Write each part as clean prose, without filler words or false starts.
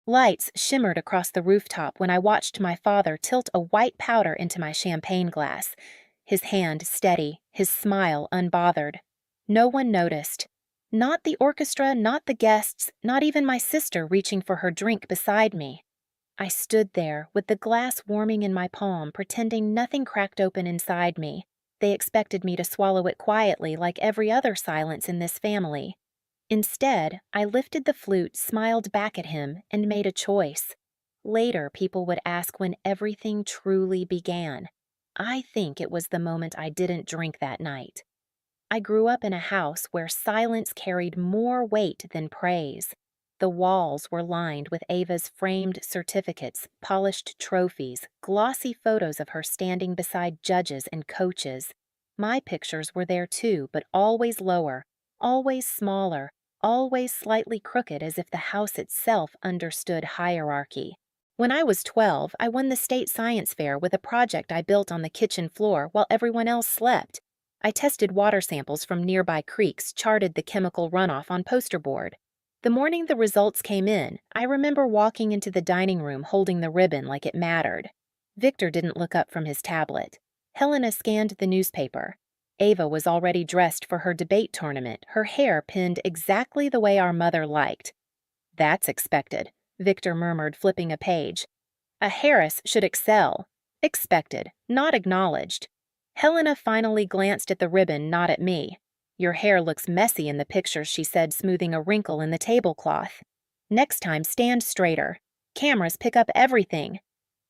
Lights shimmered across the rooftop when I watched my father tilt a white powder into my champagne glass, his hand steady, his smile unbothered. No one noticed. Not the orchestra, not the guests, not even my sister reaching for her drink beside me. I stood there, with the glass warming in my palm, pretending nothing cracked open inside me. They expected me to swallow it quietly like every other silence in this family. Instead, I lifted the flute, smiled back at him, and made a choice. Later, people would ask when everything truly began. I think it was the moment I didn't drink that night. I grew up in a house where silence carried more weight than praise. The walls were lined with Ava's framed certificates, polished trophies, glossy photos of her standing beside judges and coaches. My pictures were there too, but always lower, always smaller, always slightly crooked, as if the house itself understood hierarchy. When I was 12, I won the state science fair with a project I built on the kitchen floor while everyone else slept. I tested water samples from nearby creeks, charted the chemical runoff on poster board. The morning the results came in, I remember walking into the dining room holding the ribbon like it mattered. Victor didn't look up from his tablet. Helena scanned the newspaper. Ava was already dressed for her debate tournament, her hair pinned exactly the way our mother liked. "That's expected," Victor murmured, flipping a page. "A Harris should excel." Expected, not acknowledged. Helena finally glanced at the ribbon, not at me. "Your hair looks messy in the pictures," she said, smoothing a wrinkle in the tablecloth. "Next time, stand straighter. Cameras pick up everything."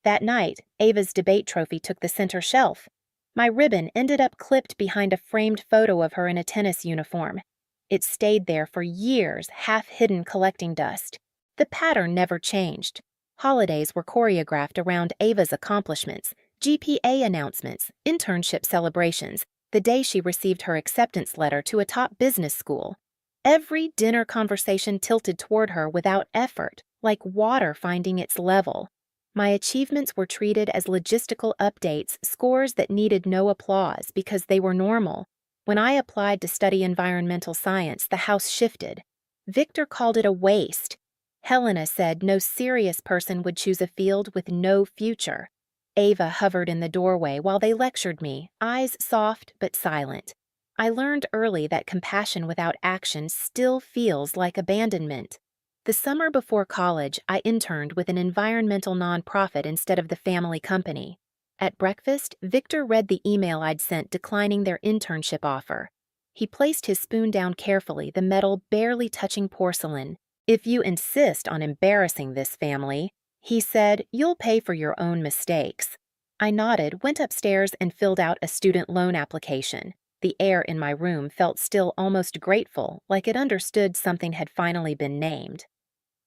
That night, Ava's debate trophy took the center shelf. My ribbon ended up clipped behind a framed photo of her in a tennis uniform. It stayed there for years, half hidden, collecting dust. The pattern never changed. Holidays were choreographed around Ava's accomplishments, GPA announcements, internship celebrations, the day she received her acceptance letter to a top business school. Every dinner conversation tilted toward her without effort, like water finding its level. My achievements were treated as logistical updates, scores that needed no applause because they were normal. When I applied to study environmental science, the house shifted. Victor called it a waste. Helena said no serious person would choose a field with no future. Ava hovered in the doorway while they lectured me, eyes soft but silent. I learned early that compassion without action still feels like abandonment. The summer before college, I interned with an environmental nonprofit instead of the family company. At breakfast, Victor read the email I'd sent declining their internship offer. He placed his spoon down carefully, the metal barely touching porcelain. "If you insist on embarrassing this family," he said, "you'll pay for your own mistakes." I nodded, went upstairs, and filled out a student loan application. The air in my room felt still almost grateful, like it understood something had finally been named.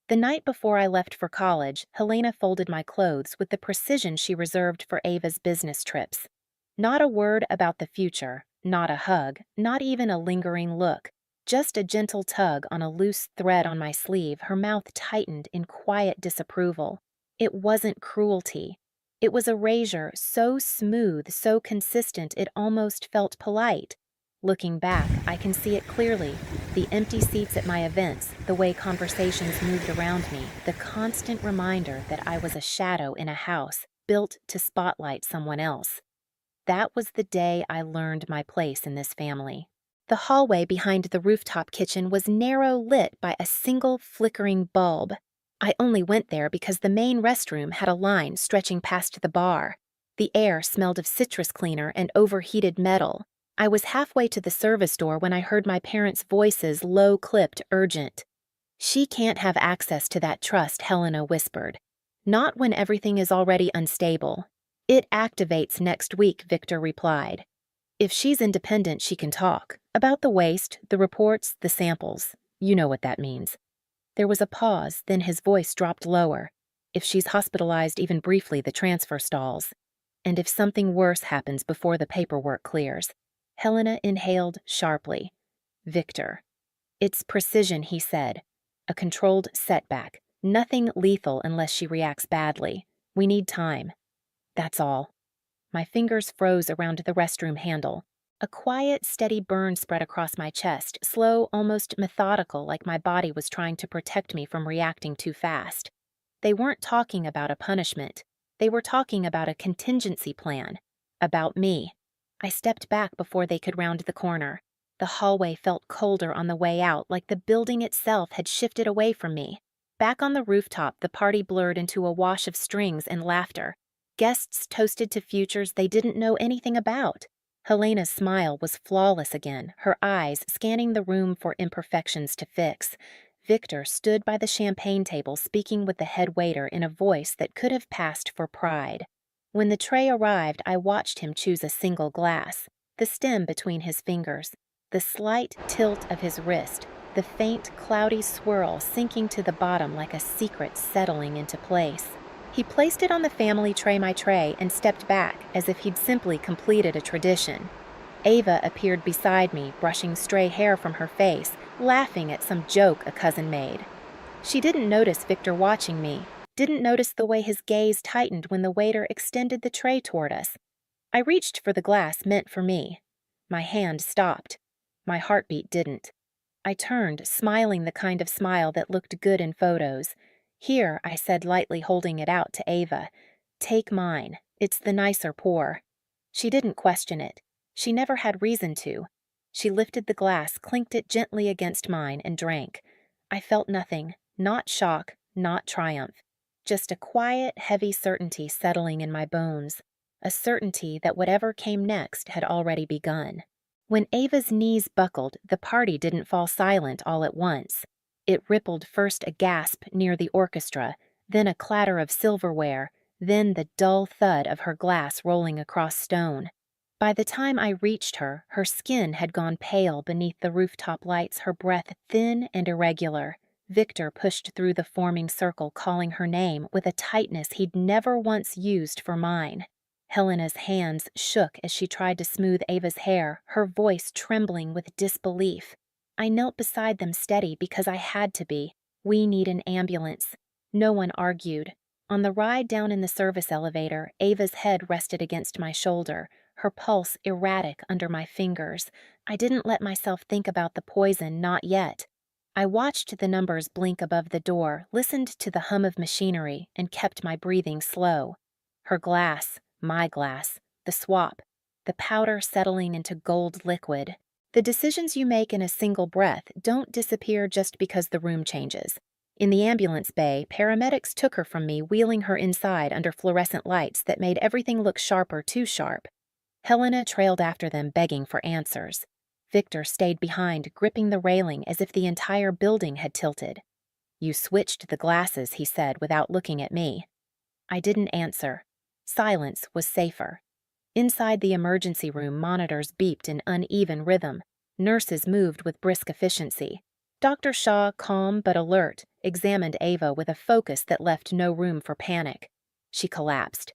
The night before I left for college, Helena folded my clothes with the precision she reserved for Ava's business trips. Not a word about the future, not a hug, not even a lingering look. Just a gentle tug on a loose thread on my sleeve, her mouth tightened in quiet disapproval. It wasn't cruelty. It was erasure so smooth, so consistent, it almost felt polite. Looking back, I can see it clearly. The empty seats at my events, the way conversations moved around me, the constant reminder that I was a shadow in a house built to spotlight someone else. That was the day I learned my place in this family. The hallway behind the rooftop kitchen was narrow, lit by a single flickering bulb. I only went there because the main restroom had a line stretching past the bar. The air smelled of citrus cleaner and overheated metal. I was halfway to the service door when I heard my parents' voices, low-clipped, urgent. "She can't have access to that trust," Helena whispered. "Not when everything is already unstable." "It activates next week," Victor replied. "If she's independent, she can talk. About the waste, the reports, the samples. You know what that means." There was a pause, then his voice dropped lower. "If she's hospitalized even briefly, the transfer stalls. And if something worse happens before the paperwork clears." Helena inhaled sharply. "Victor." "It's precision," he said. "A controlled setback. Nothing lethal unless she reacts badly. We need time." That's all. My fingers froze around the restroom handle. A quiet, steady burn spread across my chest, slow, almost methodical, like my body was trying to protect me from reacting too fast. They weren't talking about a punishment. They were talking about a contingency plan. About me. I stepped back before they could round the corner. The hallway felt colder on the way out, like the building itself had shifted away from me. Back on the rooftop, the party blurred into a wash of strings and laughter. Guests toasted to futures they didn't know anything about. Helena's smile was flawless again, her eyes scanning the room for imperfections to fix. Victor stood by the champagne table speaking with the head waiter in a voice that could have passed for pride. When the tray arrived, I watched him choose a single glass, the stem between his fingers, the slight tilt of his wrist, the faint, cloudy swirl sinking to the bottom like a secret settling into place. He placed it on the family tray and stepped back as if he'd simply completed a tradition. Ava appeared beside me, brushing stray hair from her face, laughing at some joke a cousin made. She didn't notice Victor watching me, didn't notice the way his gaze tightened when the waiter extended the tray toward us. I reached for the glass meant for me. My hand stopped. My heartbeat didn't. I turned, smiling the kind of smile that looked good in photos. "Here," I said, lightly holding it out to Ava. "Take mine. It's the nicer pour." She didn't question it. She never had reason to. She lifted the glass, clinked it gently against mine, and drank. I felt nothing, not shock, not triumph. Just a quiet, heavy certainty settling in my bones. A certainty that whatever came next had already begun. When Ava's knees buckled, the party didn't fall silent all at once. It rippled, first a gasp near the orchestra, then a clatter of silverware, then the dull thud of her glass rolling across stone. By the time I reached her, her skin had gone pale beneath the rooftop lights, her breath thin and irregular. Victor pushed through the forming circle, calling her name with a tightness he'd never once used for mine. Helena's hands shook as she tried to smooth Ava's hair, her voice trembling with disbelief. I knelt beside them steady because I had to be. "We need an ambulance." No one argued. On the ride down in the service elevator, Ava's head rested against my shoulder, her pulse erratic under my fingers. I didn't let myself think about the poison, not yet. I watched the numbers blink above the door, listened to the hum of machinery, and kept my breathing slow. Her glass, my glass, the swap, the powder settling into gold liquid. The decisions you make in a single breath don't disappear just because the room changes. In the ambulance bay, paramedics took her from me, wheeling her inside under fluorescent lights that made everything look sharper, too sharp. Helena trailed after them, begging for answers. Victor stayed behind, gripping the railing as if the entire building had tilted. "You switched the glasses," he said without looking at me. I didn't answer. Silence was safer. Inside the emergency room, monitors beeped in uneven rhythm. Nurses moved with brisk efficiency. Dr. Shaw, calm but alert, examined Ava with a focus that left no room for panic. She collapsed.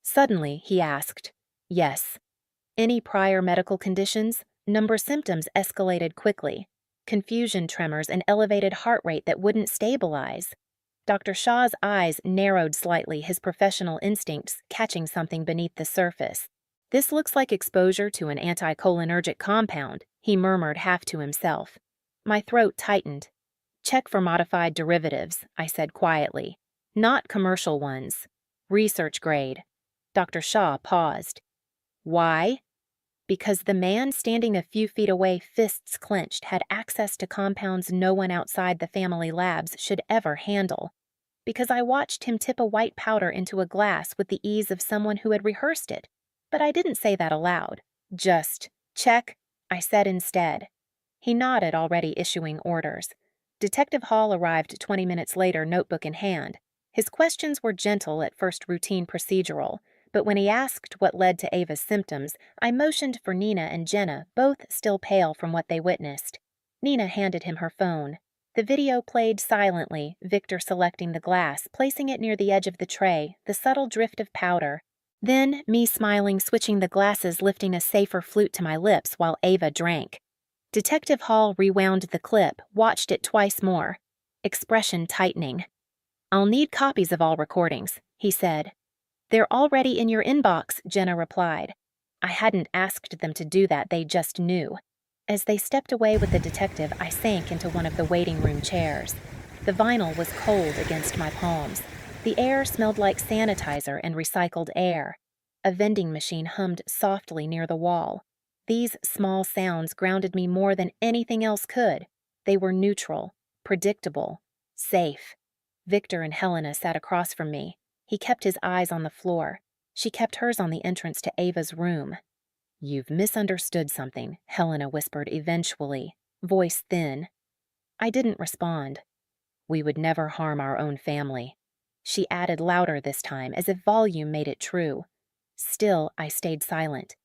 Suddenly, he asked, "Yes." "Any prior medical conditions?" Symptoms escalated quickly. Confusion, tremors, and elevated heart rate that wouldn't stabilize. Dr. Shaw's eyes narrowed slightly, his professional instincts catching something beneath the surface. "This looks like exposure to an anticholinergic compound," he murmured half to himself. My throat tightened. "Check for modified derivatives," I said quietly. "Not commercial ones. Research grade." Dr. Shaw paused. "Why?" "Because the man standing a few feet away, fists clenched, had access to compounds no one outside the family labs should ever handle. Because I watched him tip a white powder into a glass with the ease of someone who had rehearsed it. But I didn't say that aloud. Just, check, I said instead. He nodded, already issuing orders. Detective Hall arrived 20 minutes later, notebook in hand. His questions were gentle, at first routine procedural. But when he asked what led to Ava's symptoms, I motioned for Nina and Jenna, both still pale from what they witnessed. Nina handed him her phone. The video played silently, Victor selecting the glass, placing it near the edge of the tray, the subtle drift of powder. Then, me smiling, switching the glasses, lifting a safer flute to my lips while Ava drank. Detective Hall rewound the clip, watched it twice more. Expression tightening. "I'll need copies of all recordings," he said. "They're already in your inbox," Jenna replied. I hadn't asked them to do that, they just knew. As they stepped away with the detective, I sank into one of the waiting room chairs. The vinyl was cold against my palms. The air smelled like sanitizer and recycled air. A vending machine hummed softly near the wall. These small sounds grounded me more than anything else could. They were neutral, predictable, safe. Victor and Helena sat across from me. He kept his eyes on the floor. She kept hers on the entrance to Ava's room. "You've misunderstood something," Helena whispered eventually, voice thin. I didn't respond. "We would never harm our own family." She added louder this time, as if volume made it true. Still, I stayed silent.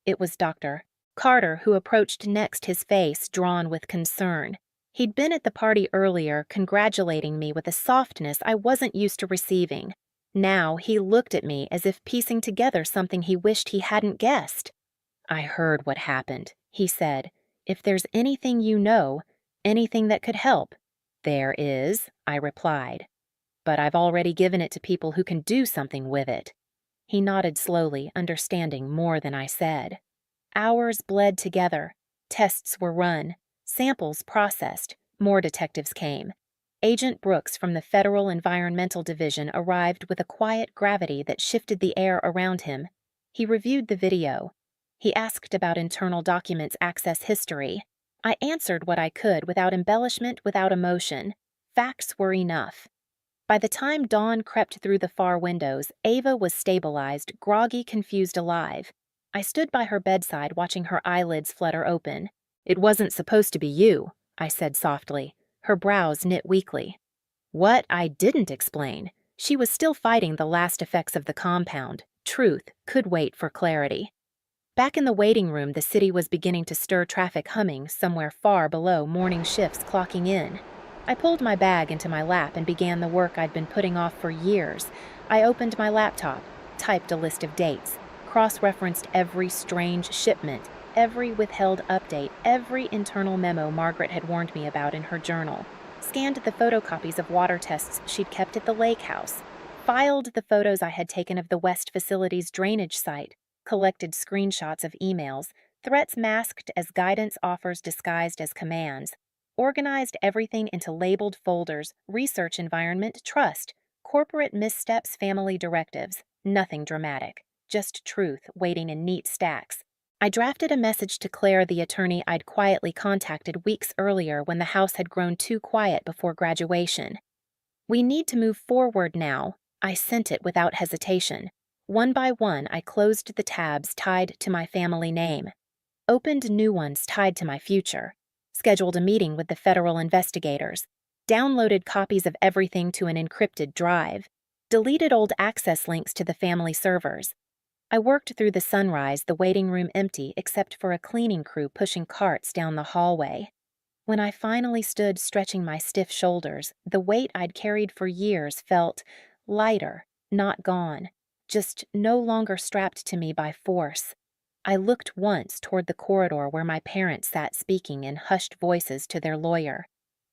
It was Dr. Carter who approached next, his face drawn with concern. He'd been at the party earlier, congratulating me with a softness I wasn't used to receiving. Now he looked at me as if piecing together something he wished he hadn't guessed. "I heard what happened," he said. "If there's anything you know, anything that could help—" "There is," I replied. "But I've already given it to people who can do something with it." He nodded slowly, understanding more than I said. Hours bled together. Tests were run. Samples processed. More detectives came. Agent Brooks from the Federal Environmental Division arrived with a quiet gravity that shifted the air around him. He reviewed the video. He asked about internal documents' access history. I answered what I could without embellishment, without emotion. Facts were enough. By the time dawn crept through the far windows, Ava was stabilized, groggy, confused, alive. I stood by her bedside, watching her eyelids flutter open. "It wasn't supposed to be you," I said softly. Her brows knit weakly. What I didn't explain. She was still fighting the last effects of the compound. Truth could wait for clarity. Back in the waiting room, the city was beginning to stir, traffic humming somewhere far below, morning shifts clocking in. I pulled my bag into my lap and began the work I'd been putting off for years. I opened my laptop, typed a list of dates, cross-referenced every strange shipment, every withheld update, every internal memo Margaret had warned me about in her journal, scanned the photocopies of water tests she'd kept at the lake house, filed the photos I had taken of the West facility's drainage site, collected screenshots of emails, threats masked as guidance offers disguised as commands, organized everything into labeled folders: research environment, trust, corporate missteps, family directives. Nothing dramatic, just truth waiting in neat stacks. I drafted a message to Claire, the attorney I'd quietly contacted weeks earlier when the house had grown too quiet before graduation. "We need to move forward now." I sent it without hesitation. One by one, I closed the tabs tied to my family name, opened new ones tied to my future, scheduled a meeting with the federal investigators, downloaded copies of everything to an encrypted drive, deleted old access links to the family servers. I worked through the sunrise, the waiting room empty except for a cleaning crew pushing carts down the hallway. When I finally stood stretching my stiff shoulders, the weight I'd carried for years felt lighter, not gone, just no longer strapped to me by force. I looked once toward the corridor where my parents sat speaking in hushed voices to their lawyer.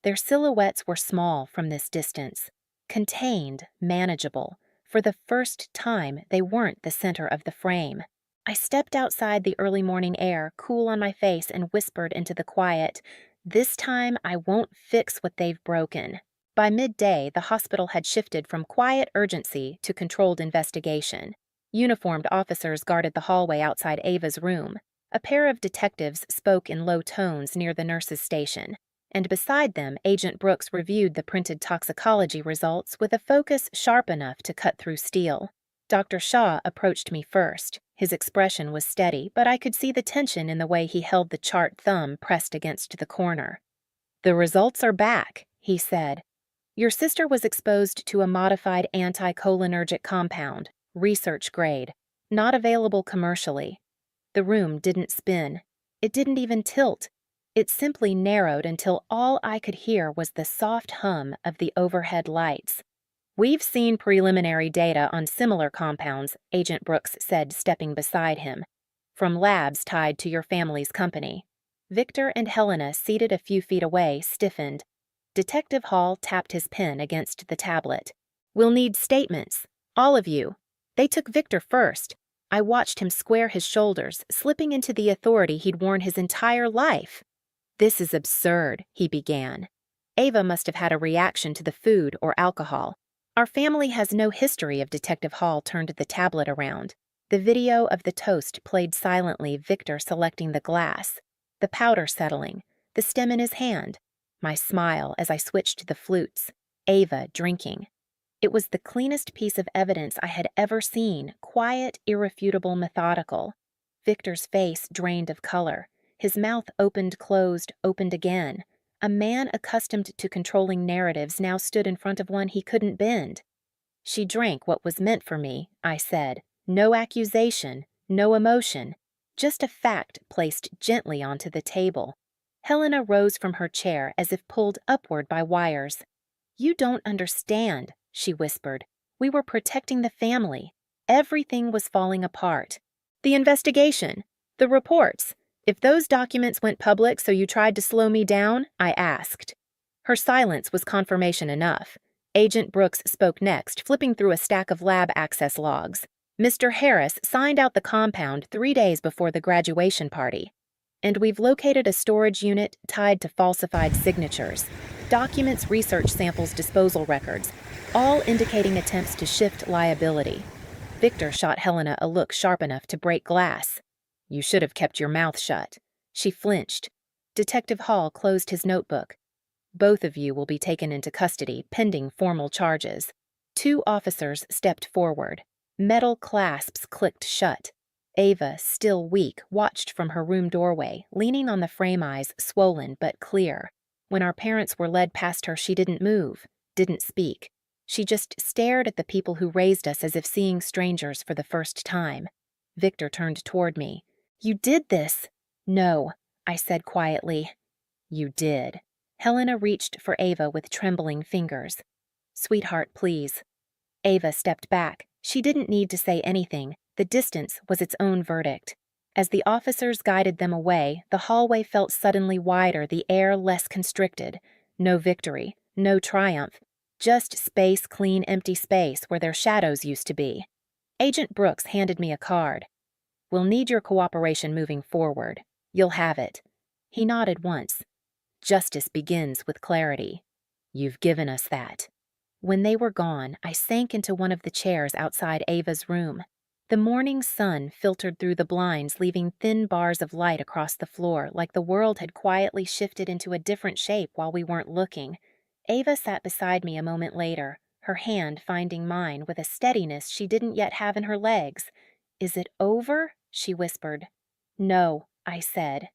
Their silhouettes were small from this distance, contained, manageable. For the first time, they weren't the center of the frame. I stepped outside the early morning air, cool on my face, and whispered into the quiet, "This time I won't fix what they've broken." By midday, the hospital had shifted from quiet urgency to controlled investigation. Uniformed officers guarded the hallway outside Ava's room. A pair of detectives spoke in low tones near the nurse's station, and beside them, Agent Brooks reviewed the printed toxicology results with a focus sharp enough to cut through steel. Dr. Shaw approached me first. His expression was steady, but I could see the tension in the way he held the chart thumb pressed against the corner. "The results are back," he said. "Your sister was exposed to a modified anticholinergic compound, research grade, not available commercially." The room didn't spin. It didn't even tilt. It simply narrowed until all I could hear was the soft hum of the overhead lights. "We've seen preliminary data on similar compounds," Agent Brooks said, stepping beside him, "from labs tied to your family's company." Victor and Helena, seated a few feet away, stiffened. Detective Hall tapped his pen against the tablet. "We'll need statements. All of you." They took Victor first. I watched him square his shoulders, slipping into the authority he'd worn his entire life. "This is absurd," he began. Ava must have had a reaction to the food or alcohol. Our family has no history of Detective Hall turned the tablet around. The video of the toast played silently, Victor selecting the glass, the powder settling, the stem in his hand, my smile as I switched to the flutes, Ava drinking. It was the cleanest piece of evidence I had ever seen, quiet, irrefutable, methodical. Victor's face drained of color, his mouth opened, closed, opened again. A man accustomed to controlling narratives now stood in front of one he couldn't bend. She drank what was meant for me, I said. No accusation, no emotion, just a fact placed gently onto the table. Helena rose from her chair as if pulled upward by wires. "You don't understand," she whispered. "We were protecting the family. Everything was falling apart. The investigation, the reports. If those documents went public so you tried to slow me down," I asked. Her silence was confirmation enough. Agent Brooks spoke next, flipping through a stack of lab access logs. "Mr. Harris signed out the compound 3 days before the graduation party. And we've located a storage unit tied to falsified signatures. Documents, research samples, disposal records, all indicating attempts to shift liability." Victor shot Helena a look sharp enough to break glass. "You should have kept your mouth shut." She flinched. Detective Hall closed his notebook. "Both of you will be taken into custody, pending formal charges." 2 officers stepped forward. Metal clasps clicked shut. Ava, still weak, watched from her room doorway, leaning on the frame, eyes swollen but clear. When our parents were led past her, she didn't move, didn't speak. She just stared at the people who raised us as if seeing strangers for the first time. Victor turned toward me. "You did this." "No," I said quietly. "You did." Helena reached for Ava with trembling fingers. "Sweetheart, please." Ava stepped back. She didn't need to say anything. The distance was its own verdict. As the officers guided them away, the hallway felt suddenly wider, the air less constricted. No victory, no triumph. Just space, clean, empty space where their shadows used to be. Agent Brooks handed me a card. "We'll need your cooperation moving forward. You'll have it." He nodded once. "Justice begins with clarity. You've given us that." When they were gone, I sank into one of the chairs outside Ava's room. The morning sun filtered through the blinds, leaving thin bars of light across the floor, like the world had quietly shifted into a different shape while we weren't looking. Ava sat beside me a moment later, her hand finding mine with a steadiness she didn't yet have in her legs. "Is it over?" she whispered. "No," I said.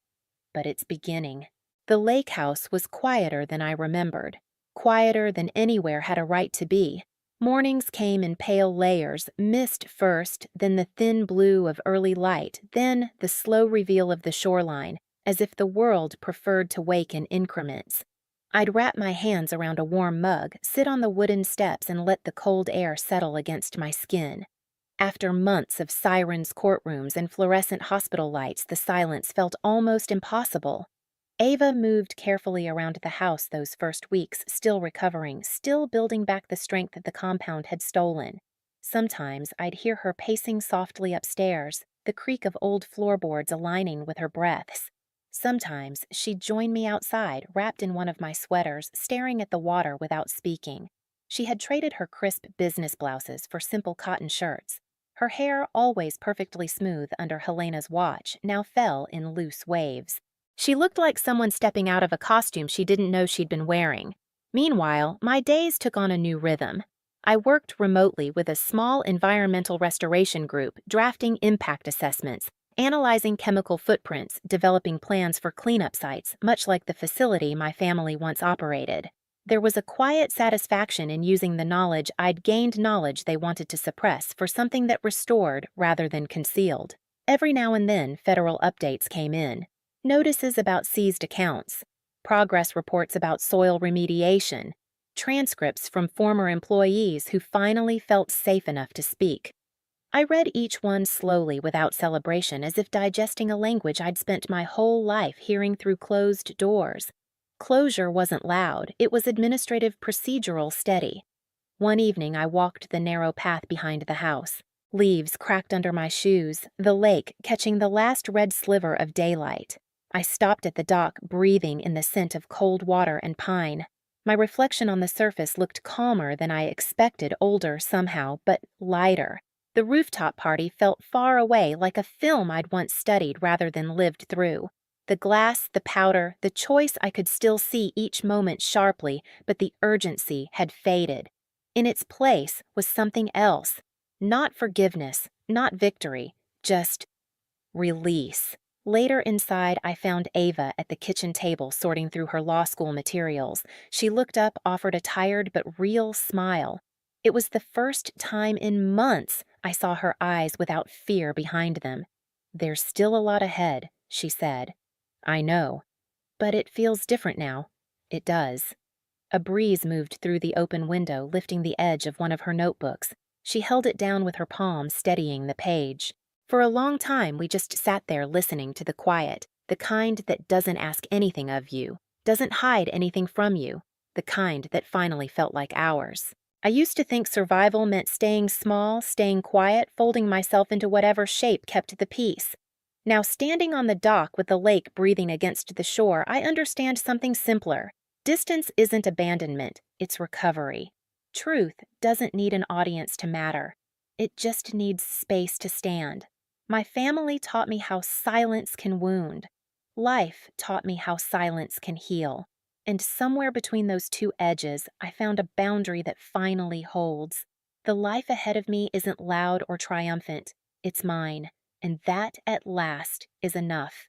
"But it's beginning." The lake house was quieter than I remembered. Quieter than anywhere had a right to be. Mornings came in pale layers, mist first, then the thin blue of early light, then the slow reveal of the shoreline, as if the world preferred to wake in increments. I'd wrap my hands around a warm mug, sit on the wooden steps, and let the cold air settle against my skin. After months of sirens, courtrooms, and fluorescent hospital lights, the silence felt almost impossible. Ava moved carefully around the house those first weeks, still recovering, still building back the strength that the compound had stolen. Sometimes I'd hear her pacing softly upstairs, the creak of old floorboards aligning with her breaths. Sometimes she'd join me outside, wrapped in one of my sweaters, staring at the water without speaking. She had traded her crisp business blouses for simple cotton shirts. Her hair, always perfectly smooth under Helena's watch, now fell in loose waves. She looked like someone stepping out of a costume she didn't know she'd been wearing. Meanwhile, my days took on a new rhythm. I worked remotely with a small environmental restoration group, drafting impact assessments, analyzing chemical footprints, developing plans for cleanup sites, much like the facility my family once operated. There was a quiet satisfaction in using the knowledge I'd gained, knowledge they wanted to suppress, for something that restored rather than concealed. Every now and then, federal updates came in. Notices about seized accounts, progress reports about soil remediation, transcripts from former employees who finally felt safe enough to speak. I read each one slowly without celebration, as if digesting a language I'd spent my whole life hearing through closed doors. Closure wasn't loud, it was administrative, procedural, steady. One evening I walked the narrow path behind the house. Leaves cracked under my shoes, the lake catching the last red sliver of daylight. I stopped at the dock, breathing in the scent of cold water and pine. My reflection on the surface looked calmer than I expected, older somehow, but lighter. The rooftop party felt far away, like a film I'd once studied rather than lived through. The glass, the powder, the choice I could still see each moment sharply, but the urgency had faded. In its place was something else. Not forgiveness, not victory, just release. Later inside, I found Ava at the kitchen table sorting through her law school materials. She looked up, offered a tired but real smile. It was the first time in months I saw her eyes without fear behind them. "There's still a lot ahead," she said. "I know. But it feels different now." It does. A breeze moved through the open window, lifting the edge of one of her notebooks. She held it down with her palm, steadying the page. For a long time, we just sat there listening to the quiet, the kind that doesn't ask anything of you, doesn't hide anything from you, the kind that finally felt like ours. I used to think survival meant staying small, staying quiet, folding myself into whatever shape kept the peace. Now, standing on the dock with the lake breathing against the shore, I understand something simpler. Distance isn't abandonment, it's recovery. Truth doesn't need an audience to matter. It just needs space to stand. My family taught me how silence can wound. Life taught me how silence can heal. And somewhere between those two edges, I found a boundary that finally holds. The life ahead of me isn't loud or triumphant. It's mine. And that, at last, is enough.